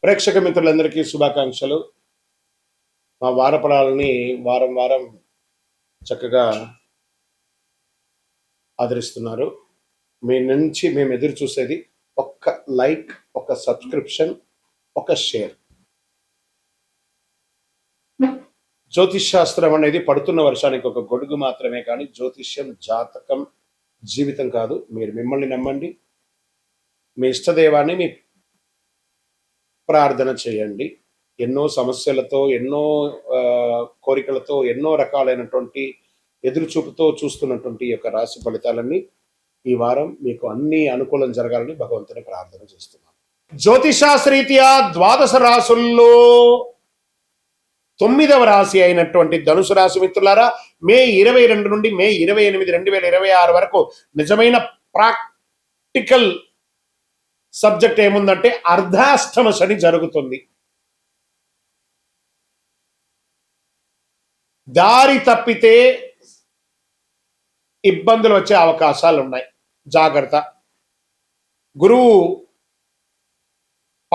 ప్రేక్షక మిత్రులందరికీ శుభాకాంక్షలు. మా వారపడాలని వారం వారం చక్కగా ఆదరిస్తున్నారు. మీ నుంచి మేము ఎదురు చూసేది ఒక్క లైక్, ఒక సబ్స్క్రిప్షన్, ఒక షేర్. జ్యోతిష్ శాస్త్రం అనేది పడుతున్న వర్షానికి ఒక గొడుగు మాత్రమే, కానీ జ్యోతిష్యం జాతకం జీవితం కాదు. మీరు మిమ్మల్ని నమ్మండి, మీ ఇష్టదేవాన్ని మీ ప్రార్థన చేయండి. ఎన్నో సమస్యలతో, ఎన్నో కోరికలతో, ఎన్నో రకాలైనటువంటి ఎదురుచూపుతో చూస్తున్నటువంటి యొక్క రాశి ఫలితాలన్నీ ఈ వారం మీకు అన్ని అనుకూలం జరగాలని భగవంతుని ప్రార్థన చేస్తున్నాను. జ్యోతిషాస్త్రరీత్యా ద్వాదశ రాశుల్లో 9వ రాశి అయినటువంటి ధనుసు రాశి మిత్రులారా, మే 22 నుండి మే 28, 2026 వరకు నిజమైన ప్రాక్టికల్ సబ్జెక్ట్ ఏముందంటే అర్ధాష్టమ శని జరుగుతుంది. దారి తప్పితే ఇబ్బందులు వచ్చే అవకాశాలు ఉన్నాయి, జాగ్రత్త. గురువు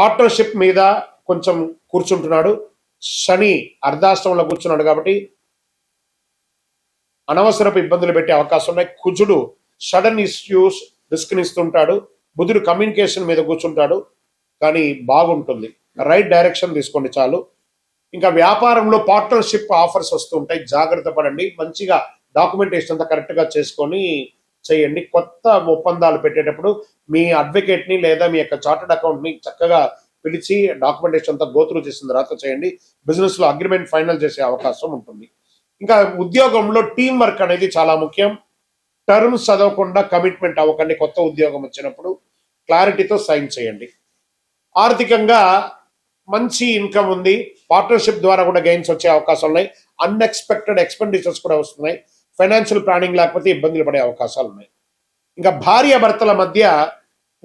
పార్ట్నర్షిప్ మీద కొంచెం కూర్చుంటున్నాడు, శని అర్ధాష్టమంలో కూర్చున్నాడు కాబట్టి అనవసరపు ఇబ్బందులు పెట్టే అవకాశం ఉన్నాయి. కుజుడు సడన్ ఇష్యూస్ రిస్క్ ఇస్తుంటాడు. బుధుడు కమ్యూనికేషన్ మీద కూర్చుంటాడు, కానీ బాగుంటుంది. రైట్ డైరెక్షన్ తీసుకోండి చాలు. ఇంకా వ్యాపారంలో పార్ట్నర్షిప్ ఆఫర్స్ వస్తుంటాయి, జాగ్రత్త పడండి. మంచిగా డాక్యుమెంటేషన్ అంతా కరెక్ట్గా చేసుకొని చేయండి. కొత్త ఒప్పందాలు పెట్టేటప్పుడు మీ అడ్వకేట్ని లేదా మీ యొక్క చార్టర్డ్ అకౌంట్ని చక్కగా పిలిచి డాక్యుమెంటేషన్ అంతా గోత్రూ చేసిన తర్వాత చేయండి. బిజినెస్లో అగ్రిమెంట్ ఫైనల్ చేసే అవకాశం ఉంటుంది. ఇంకా ఉద్యోగంలో టీం వర్క్ అనేది చాలా ముఖ్యం. టర్మ్స్ చదవకుండా కమిట్మెంట్ అవ్వకండి. కొత్త ఉద్యోగం వచ్చినప్పుడు క్లారిటీతో సైన్ చేయండి. ఆర్థికంగా మంచి ఇన్కమ్ ఉంది. పార్ట్నర్షిప్ ద్వారా కూడా గెయిన్స్ వచ్చే అవకాశాలు ఉన్నాయి. అన్ఎక్స్పెక్టెడ్ ఎక్స్పెండిచర్స్ కూడా వస్తున్నాయి. ఫైనాన్షియల్ ప్లానింగ్ లేకపోతే ఇబ్బందులు పడే అవకాశాలు ఉన్నాయి. ఇంకా భార్య భర్తల మధ్య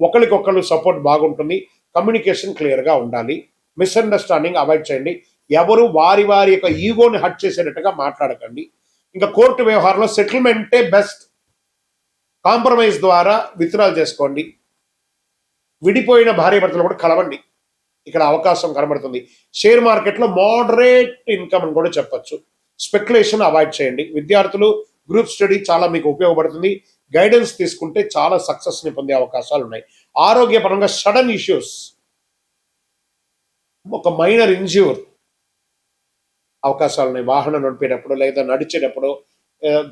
ఒకరికొకరు సపోర్ట్ బాగుంటుంది. కమ్యూనికేషన్ క్లియర్గా ఉండాలి. మిస్అండర్స్టాండింగ్ అవాయిడ్ చేయండి. ఎవరు వారి వారి యొక్క ఈగోని హట్ చేసేటట్టుగా మాట్లాడకండి. ఇంకా కోర్టు వ్యవహారంలో సెటిల్మెంటే బెస్ట్. కాంప్రమైజ్ ద్వారా విత్డ్రాల్ చేసుకోండి. విడిపోయిన భార్య భర్తలు కూడా కలవండి, ఇక్కడ అవకాశం కనబడుతుంది. షేర్ మార్కెట్లో మోడరేట్ ఇన్కమ్ అని కూడా చెప్పొచ్చు. స్పెక్యులేషన్ అవాయిడ్ చేయండి. విద్యార్థులు గ్రూప్ స్టడీ చాలా మీకు ఉపయోగపడుతుంది. గైడెన్స్ తీసుకుంటే చాలా సక్సెస్ని పొందే అవకాశాలు ఉన్నాయి. ఆరోగ్యపరంగా సడన్ ఇష్యూస్, ఒక మైనర్ ఇంజ్యూర్ అవకాశాలు ఉన్నాయి. వాహనం నడిపేటప్పుడు లేదా నడిచేటప్పుడు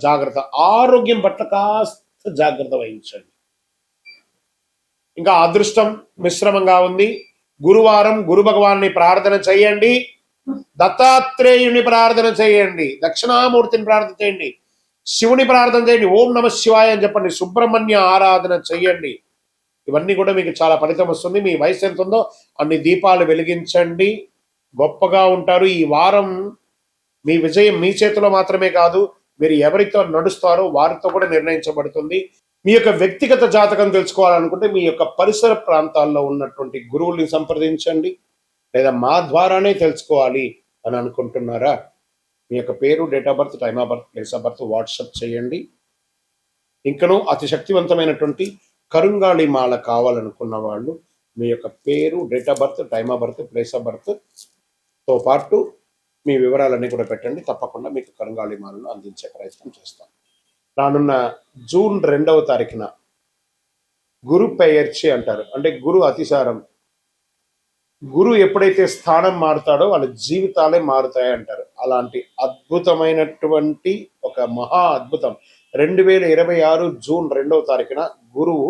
జాగ్రత్త. ఆరోగ్యం పట్ల కాస్త జాగ్రత్త వహించండి. ఇంకా అదృష్టం మిశ్రమంగా ఉంది. గురువారం గురు భగవాన్ని ప్రార్థన చేయండి, దత్తాత్రేయుని ప్రార్థన చేయండి, దక్షిణామూర్తిని ప్రార్థన చేయండి, శివుని ప్రార్థన చేయండి, ఓం నమ శివాయ అని చెప్పండి, సుబ్రహ్మణ్య ఆరాధన చేయండి. ఇవన్నీ కూడా మీకు చాలా ఫలితం వస్తుంది. మీ వయసు ఎంత ఉందో అన్ని దీపాలు వెలిగించండి, గొప్పగా ఉంటారు. ఈ వారం మీ విజయం మీ చేతిలో మాత్రమే కాదు, మీరు ఎవరితో నడుస్తారో వారితో కూడా నిర్ణయించబడుతుంది. మీ యొక్క వ్యక్తిగత జాతకం తెలుసుకోవాలనుకుంటే మీ యొక్క పరిసర ప్రాంతాల్లో ఉన్నటువంటి గురువుల్ని సంప్రదించండి, లేదా మా ద్వారానే తెలుసుకోవాలి అని అనుకుంటున్నారా, మీ యొక్క పేరు, date of birth, time of birth, place of birth WhatsApp చేయండి. ఇంకనూ అతి శక్తివంతమైనటువంటి కరుంగాళి మాల కావాలనుకున్న వాళ్ళు మీ యొక్క పేరు, date of birth, time of birth, place of బర్త్తో పాటు మీ వివరాలన్నీ కూడా పెట్టండి. తప్పకుండా మీకు కరుంగాళి మాలను అందించే ప్రయత్నం చేస్తాం. రానున్న జూన్ 2వ తారీఖున గురు పెయర్చి అంటారు, అంటే గురు అతిసారం. గురు ఎప్పుడైతే స్థానం మారుతాడో వాళ్ళ జీవితాలే మారుతాయి అంటారు. అలాంటి అద్భుతమైనటువంటి ఒక మహా అద్భుతం 2026 జూన్ 2వ తారీఖున గురువు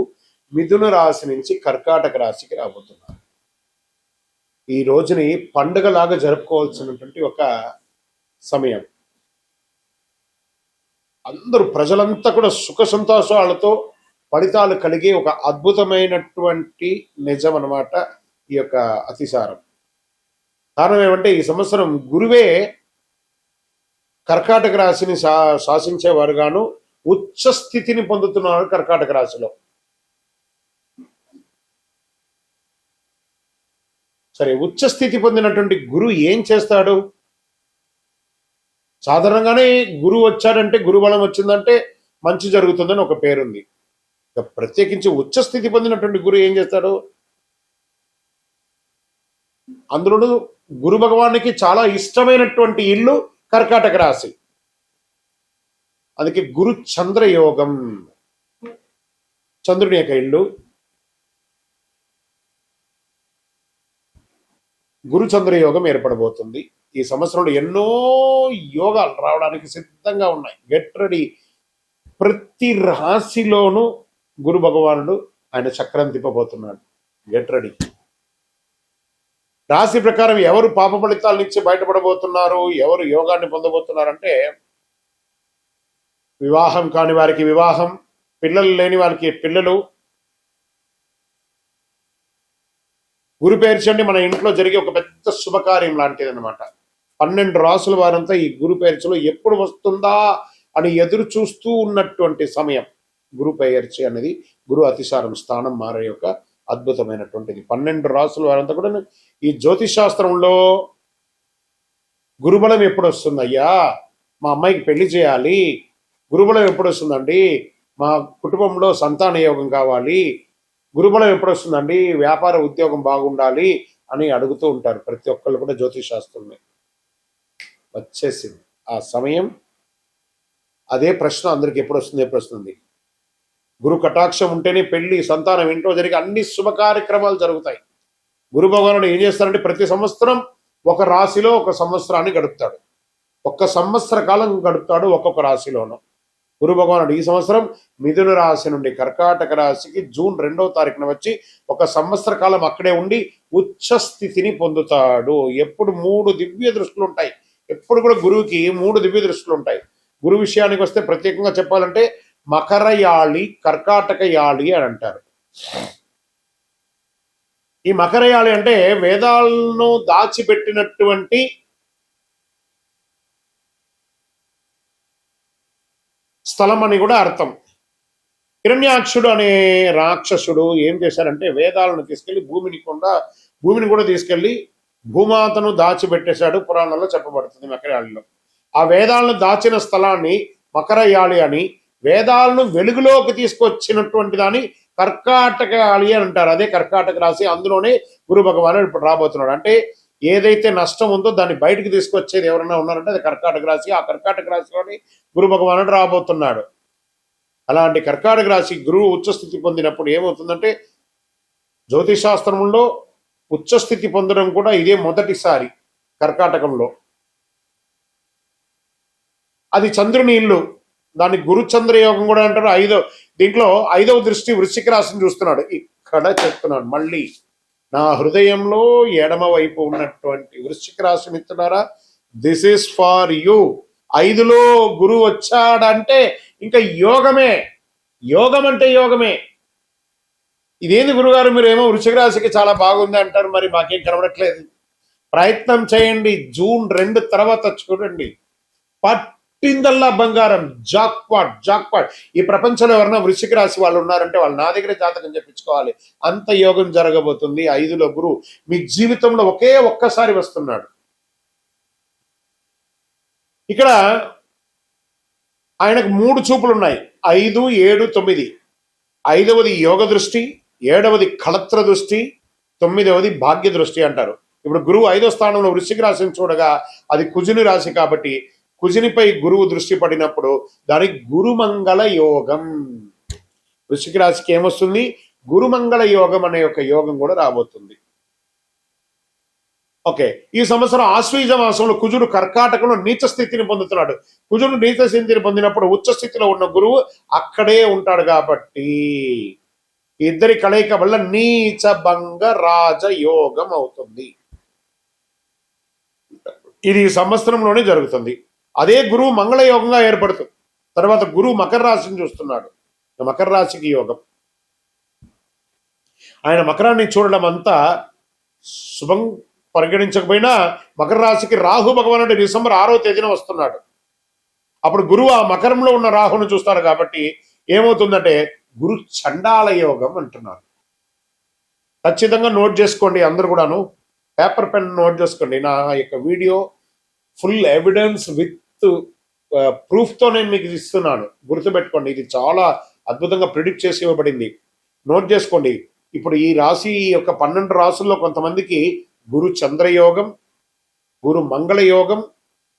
మిథున రాశి నుంచి కర్కాటక రాశికి రాబోతున్నారు. ఈ రోజుని పండుగలాగా జరుపుకోవాల్సినటువంటి ఒక సమయం. అందరూ ప్రజలంతా కూడా సుఖ సంతోషాలతో ఫలితాలు కలిగే ఒక అద్భుతమైనటువంటి నిజం అన్నమాట ఈ యొక్క అతిసారం. కారణం ఏమంటే ఈ సంవత్సరం గురువే కర్కాటక రాశిని శాసించేవారుగాను ఉచ్చ స్థితిని పొందుతున్నారు కర్కాటక రాశిలో. సరే, ఉచ్చ స్థితి పొందినటువంటి గురువు ఏం చేస్తాడు? సాధారణంగానే గురువు వచ్చాడంటే, గురుబలం వచ్చిందంటే మంచి జరుగుతుందని ఒక పేరుంది. ఇక ప్రత్యేకించి ఉచ్చ స్థితి పొందినటువంటి గురువు ఏం చేస్తాడు? అందులో గురు భగవానికి చాలా ఇష్టమైనటువంటి ఇల్లు కర్కాటక రాశి. అందుకే గురు చంద్ర యోగం, చంద్రుని యొక్క ఇల్లు. గురు చంద్ర యోగం ఏర్పడబోతుంది. ఈ సంవత్సరంలో ఎన్నో యోగాలు రావడానికి సిద్ధంగా ఉన్నాయి. Get ready. ప్రతి రాశిలోనూ గురు భగవానుడు ఆయన చక్రం తిప్పబోతున్నాడు. Get ready. రాశి ప్రకారం ఎవరు పాప ఫలితాల నుంచి బయటపడబోతున్నారు, ఎవరు యోగాన్ని పొందబోతున్నారంటే, వివాహం కాని వారికి వివాహం, పిల్లలు లేని వారికి పిల్లలు. గురు పేర్చండి మన ఇంట్లో జరిగే ఒక పెద్ద శుభకార్యం లాంటిది అనమాట. 12 రాసుల వారంతా ఈ గురు పేర్చలో ఎప్పుడు వస్తుందా అని ఎదురు చూస్తూ ఉన్నటువంటి సమయం. గురు పేర్చి అనేది గురు అతిసారం స్థానం మారే యొక్క అద్భుతమైనటువంటిది. 12 రాసుల వారంతా కూడా ఈ జ్యోతిష్ శాస్త్రంలో గురుబలం ఎప్పుడు వస్తుంది అయ్యా, మా అమ్మాయికి పెళ్లి చేయాలి, గురుబలం ఎప్పుడు వస్తుందండి, మా కుటుంబంలో సంతాన యోగం కావాలి, గురుబలం ఎప్పుడు వస్తుందండి, వ్యాపార ఉద్యోగం బాగుండాలి అని అడుగుతూ ఉంటారు ప్రతి ఒక్కళ్ళు కూడా. జ్యోతిష్ శాస్త్రంలో వచ్చేసింది ఆ సమయం. అదే ప్రశ్న అందరికి ఎప్పుడు వస్తుంది. గురు కటాక్షం ఉంటేనే పెళ్లి, సంతానం, ఇంట్లో జరిగే అన్ని శుభ కార్యక్రమాలు జరుగుతాయి. గురు భగవానుడు ఏం చేస్తారంటే ప్రతి సంవత్సరం ఒక రాశిలో ఒక సంవత్సరాన్ని గడుపుతాడు. 1 సంవత్సర కాలం గడుపుతాడు ఒక్కొక్క రాశిలోనూ. గురు భగవానుడు ఈ సంవత్సరం మిథున రాశి నుండి కర్కాటక రాశికి జూన్ 2వ తారీఖున వచ్చి 1 సంవత్సర కాలం అక్కడే ఉండి ఉచ్చ స్థితిని పొందుతాడు. ఎప్పుడు 3 దివ్య దృష్టిలు ఉంటాయి. ఎప్పుడు కూడా గురువుకి 3 దివ్య దృష్టిలు ఉంటాయి. గురు విషయానికి వస్తే ప్రత్యేకంగా చెప్పాలంటే మకర యాళి, కర్కాటక యాళి అని అంటారు. ఈ మకర యాళి అంటే వేదాలను దాచిపెట్టినటువంటి స్థలం అని కూడా అర్థం. హిరణ్యాక్షుడు అనే రాక్షసుడు ఏం చేశారంటే వేదాలను తీసుకెళ్లి భూమిని కూడా తీసుకెళ్లి భూమాతను దాచిపెట్టేశాడు. పురాణంలో చెప్పబడుతుంది మకరయాళిలో. ఆ వేదాలను దాచిన స్థలాన్ని మకరయాళి అని, వేదాలను వెలుగులోకి తీసుకొచ్చినటువంటి దాన్ని కర్కాటక యాళి అని అంటారు. అదే కర్కాటక రాశి. అందులోనే గురు భగవానుడు ఇప్పుడు రాబోతున్నాడు. అంటే ఏదైతే నష్టం ఉందో దాన్ని బయటకు తీసుకొచ్చేది ఎవరైనా ఉన్నారంటే అది కర్కాటక రాశి. ఆ కర్కాటక రాశిలోని గురు భగవానుడు రాబోతున్నాడు. అలాంటి కర్కాటక రాశి గురువు ఉచ్చస్థితి పొందినప్పుడు ఏమవుతుందంటే, జ్యోతిశాస్త్రంలో ఉచ్చస్థితి పొందడం కూడా ఇదే మొదటిసారి కర్కాటకంలో. అది చంద్రుని ఇల్లు. దాన్ని గురుచంద్ర యోగం కూడా అంటారు. దీంట్లో 5వ దృష్టి వృశ్చిక రాశిని చూస్తున్నాడు. ఇక్కడ చెప్తున్నాడు మళ్ళీ, నా హృదయంలో ఎడమ వైపు ఉన్నటువంటి వృశ్చిక రాశి మిత్రులారా, దిస్ ఈస్ ఫార్ యూ. 5లో గురువు వచ్చాడంటే ఇంకా యోగమే. యోగం అంటే యోగమే. ఇదేంది గురుగారు మీరేమో వృశ్చిక రాశికి చాలా బాగుంది అంటారు, మరి మాకేం కనబడట్లేదు. ప్రయత్నం చేయండి. జూన్ 2 తర్వాత చూడండి, పట్టిందల్లా బంగారం. జాక్పాట్. ఈ ప్రపంచంలో ఎవరైనా వృశ్చిక రాశి వాళ్ళు ఉన్నారంటే వాళ్ళు నా దగ్గర జాతకం చెప్పించుకోవాలి. అంత యోగం జరగబోతుంది. 5లో గురువు మీ జీవితంలో ఒక్కసారి వస్తున్నాడు. ఇక్కడ ఆయనకు 3 చూపులు ఉన్నాయి. 5, 7, 9. 5వది యోగ దృష్టి, 7వది కళత్ర దృష్టి, 9వది భాగ్య దృష్టి అంటారు. ఇప్పుడు గురువు 5వ స్థానంలో వృశ్చిక రాశిని చూడగా అది కుజుని రాశి కాబట్టి కుజునిపై గురువు దృష్టి పడినప్పుడు దానికి గురుమంగళ యోగం. వృశ్చిక రాశికి ఏమొస్తుంది? గురుమంగళ యోగం అనే ఒక యోగం కూడా రాబోతుంది. ఓకే, ఈ సంవత్సరం ఆశ్వీజ మాసంలో కుజుడు కర్కాటకంలో నీచ స్థితిని పొందుతున్నాడు. కుజుడు నీచ స్థితిని పొందినప్పుడు ఉచ్చ స్థితిలో ఉన్న గురువు అక్కడే ఉంటాడు కాబట్టి ఇద్దరి కలయిక వల్ల నీచ భంగ రాజ యోగం అవుతుంది. ఇది ఈ సంవత్సరంలోనే జరుగుతుంది. అదే గురువు మంగళయోగంగా ఏర్పడుతుంది. తర్వాత గురువు మకర రాశిని చూస్తున్నాడు. మకర రాశికి యోగం. ఆయన మకరాన్ని చూడడం అంతా శుభం పరిగణించకపోయినా మకర రాశికి రాహు భగవానుడు డిసెంబర్ 6వ తేదీన వస్తున్నాడు. అప్పుడు గురువు ఆ మకరంలో ఉన్న రాహును చూస్తాడు కాబట్టి ఏమవుతుందంటే గురు చండాల యోగం అంటున్నారు. ఖచ్చితంగా నోట్ చేసుకోండి అందరు కూడాను. పేపర్ పెన్ నోట్ చేసుకోండి. నా యొక్క వీడియో ఫుల్ ఎవిడెన్స్ విత్ ప్రూఫ్తో నేను మీకు ఇస్తున్నాను. గుర్తుపెట్టుకోండి, ఇది చాలా అద్భుతంగా ప్రిడిక్ట్ చేసి ఇవ్వబడింది. నోట్ చేసుకోండి. ఇప్పుడు ఈ రాశి యొక్క 12 రాసుల్లో కొంతమందికి గురు చంద్రయోగం, గురు మంగళ యోగం,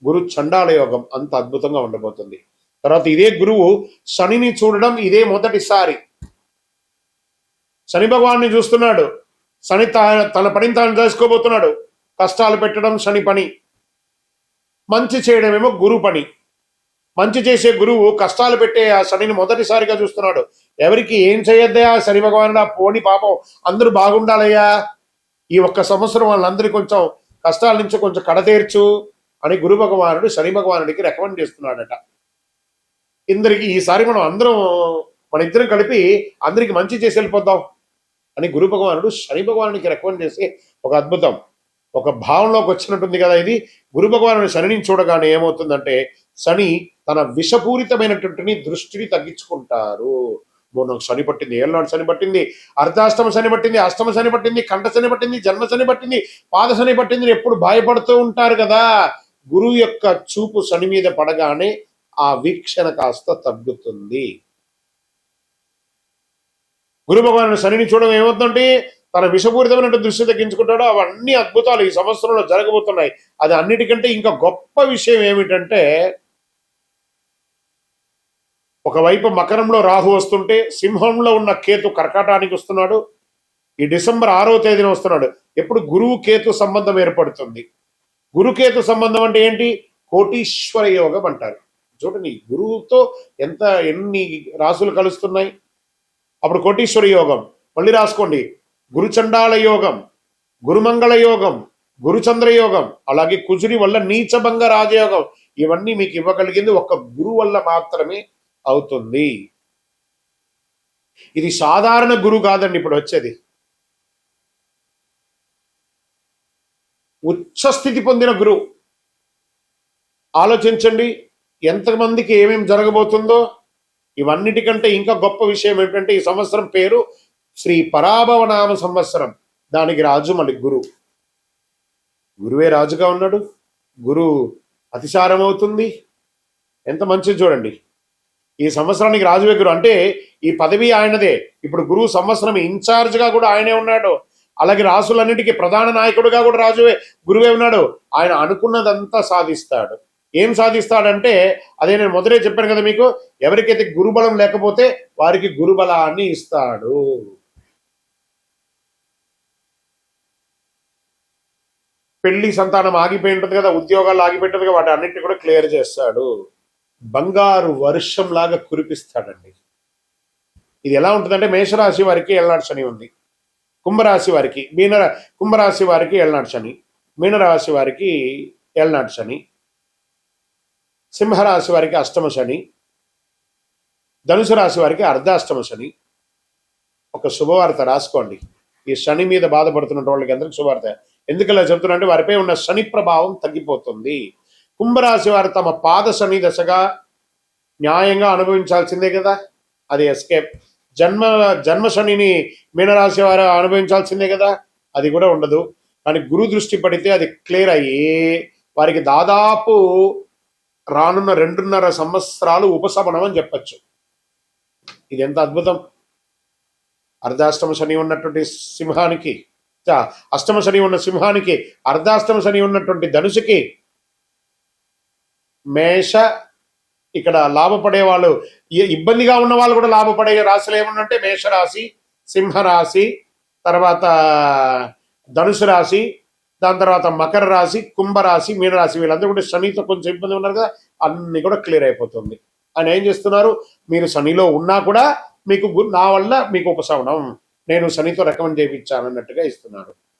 గురు చండాల యోగం అంత అద్భుతంగా ఉండబోతుంది. తర్వాత ఇదే గురువు శనిని చూడడం ఇదే మొదటిసారి. శని భగవాన్ని చూస్తున్నాడు. శని తన పనిని తాను చేసుకోబోతున్నాడు. కష్టాలు పెట్టడం శని పని, మంచి చేయడమేమో గురు పని. మంచి చేసే గురువు కష్టాలు పెట్టే ఆ శనిని మొదటిసారిగా చూస్తున్నాడు. ఎవరికి ఏం చేయొద్దయా శని భగవానుడు, ఆ పోని పాపం అందరూ బాగుండాలయ్యా, ఈ ఒక్క సంవత్సరం వాళ్ళందరికీ కొంచెం కష్టాల నుంచి కొంచెం కడతీర్చు అని గురు భగవానుడు శని భగవానుడికి రికమెండ్ చేస్తున్నాడట. ఇందరికి ఈసారి మన ఇద్దరం కలిపి అందరికి మంచి చేసి వెళ్ళిపోద్దాం అని గురు భగవానుడు శని భగవానుడికి రికమెండ్ చేసి ఒక అద్భుతం, ఒక భావంలోకి వచ్చినట్టుంది కదా ఇది. గురు భగవానుడు శనిని చూడగానే ఏమవుతుందంటే శని తన విషపూరితమైనటువంటి దృష్టిని తగ్గించుకుంటారు. నాకు శని పట్టింది, ఏళ్ళనాడు శని పట్టింది, అర్ధాష్టమ శని పట్టింది, అష్టమ శని పట్టింది, కంఠ శని పట్టింది, జన్మ శని పట్టింది, పాద శని పట్టింది ఎప్పుడు భయపడుతూ ఉంటారు కదా. గురువు యొక్క చూపు శని మీద పడగానే ఆ వీక్షణ కాస్త తగ్గుతుంది. గురు భగవానుడు శనిని చూడడం ఏమవుతుందంటే తన విషపూరితమైన దృష్టి తగ్గించుకుంటాడో అవన్నీ అద్భుతాలు ఈ సంవత్సరంలో జరగబోతున్నాయి. అది అన్నిటికంటే ఇంకా గొప్ప విషయం ఏమిటంటే, ఒకవైపు మకరంలో రాహు వస్తుంటే సింహంలో ఉన్న కేతు కర్కాటానికి వస్తున్నాడు. ఈ డిసెంబర్ 6వ తేదీన వస్తున్నాడు. ఎప్పుడు గురువు కేతు సంబంధం ఏర్పడుతుంది. గురుకేతు సంబంధం అంటే ఏంటి? కోటీశ్వర యోగం అంటారు. చూడండి, గురువుతో ఎన్ని రాసులు కలుస్తున్నాయి. అప్పుడు కోటీశ్వర యోగం. మళ్ళీ రాసుకోండి, గురుచండాల యోగం, గురుమంగళ యోగం, గురుచంద్ర యోగం, అలాగే కుజుని వల్ల నీచభంగ రాజయోగం. ఇవన్నీ మీకు ఇవ్వగలిగింది ఒక్క గురువు వల్ల మాత్రమే అవుతుంది. ఇది సాధారణ గురువు కాదండి ఇప్పుడు వచ్చేది. ఉచ్చస్థితి పొందిన గురువు. ఆలోచించండి ఎంతమందికి ఏమేమి జరగబోతుందో. ఇవన్నిటికంటే ఇంకా గొప్ప విషయం ఏంటంటే ఈ సంవత్సరం పేరు శ్రీ పరాభవనామ సంవత్సరం. దానికి రాజు మళ్ళీ గురువు. గురువే రాజుగా ఉన్నాడు. గురువు అతిసారం అవుతుంది. ఎంత మంచిది చూడండి. ఈ సంవత్సరానికి రాజువే గురువు అంటే ఈ పదవి ఆయనదే. ఇప్పుడు గురువు సంవత్సరం ఇన్ఛార్జ్గా కూడా ఆయనే ఉన్నాడు. అలాగే రాసులన్నిటికీ ప్రధాన నాయకుడుగా కూడా రాజువే గురువే ఉన్నాడు. ఆయన అనుకున్నదంతా సాధిస్తాడు. ఏం సాధిస్తాడంటే అదే నేను మొదటే చెప్పాను కదా మీకు, ఎవరికైతే గురుబలం లేకపోతే వారికి గురుబలాన్ని ఇస్తాడు. పెళ్లి సంతానం ఆగిపోయి ఉంటుంది కదా, ఉద్యోగాలు ఆగిపోయి ఉంటుంది కదా, వాటి అన్నింటినీ కూడా క్లియర్ చేస్తాడు. బంగారు వర్షం లాగా కురిపిస్తాడండి. ఇది ఎలా ఉంటుందంటే మేషరాశి వారికి ఏళ్ళనాటి శని ఉంది, కుంభరాశి వారికి కుంభరాశి వారికి ఏళ్ళనాటి శని, మీనరాశి వారికి ఏళ్ళనాటి శని, సింహరాశి వారికి అష్టమ శని, ధనుసు రాశి వారికి అర్ధాష్టమ శని. ఒక శుభవార్త రాసుకోండి. ఈ శని మీద బాధపడుతున్న వాళ్ళకి అందరికి శుభవార్త. ఎందుకలా చెప్తున్నా వారిపై ఉన్న శని ప్రభావం తగ్గిపోతుంది. కుంభరాశి వారు తమ పాద శని దశగా న్యాయంగా అనుభవించాల్సిందే కదా, అది ఎస్కేప్. జన్మ శనిని మీనరాశి వారు అనుభవించాల్సిందే కదా, అది కూడా ఉండదు. కానీ గురు దృష్టి పడితే అది క్లియర్ అయ్యి వారికి దాదాపు రానున్న 2.5 సంవత్సరాలు ఉపశమనం అని చెప్పచ్చు. ఇది ఎంత అద్భుతం. అర్ధాష్టమ శని ఉన్నటువంటి సింహానికి, అష్టమ శని ఉన్న సింహానికి, అర్ధాష్టమ శని ఉన్నటువంటి ధనుసుకి, మేష ఇక్కడ లాభపడే వాళ్ళు, ఇబ్బందిగా ఉన్న వాళ్ళు కూడా లాభపడే రాశులు ఏమన్నంటే మేషరాశి, సింహరాశి, తర్వాత ధనుసు రాశి, దాని తర్వాత మకర రాశి, కుంభరాశి, మీనరాశి. వీళ్ళందరూ కూడా శనితో కొంచెం ఇబ్బంది ఉన్నారు కదా, అన్ని కూడా క్లియర్ అయిపోతుంది. ఆయన ఏం చేస్తున్నారు, మీరు శనిలో ఉన్నా కూడా మీకు నా వల్ల మీకు ఉపశమనం, నేను శనితో రికమెండ్ చేయించాను అన్నట్టుగా ఇస్తున్నాడు.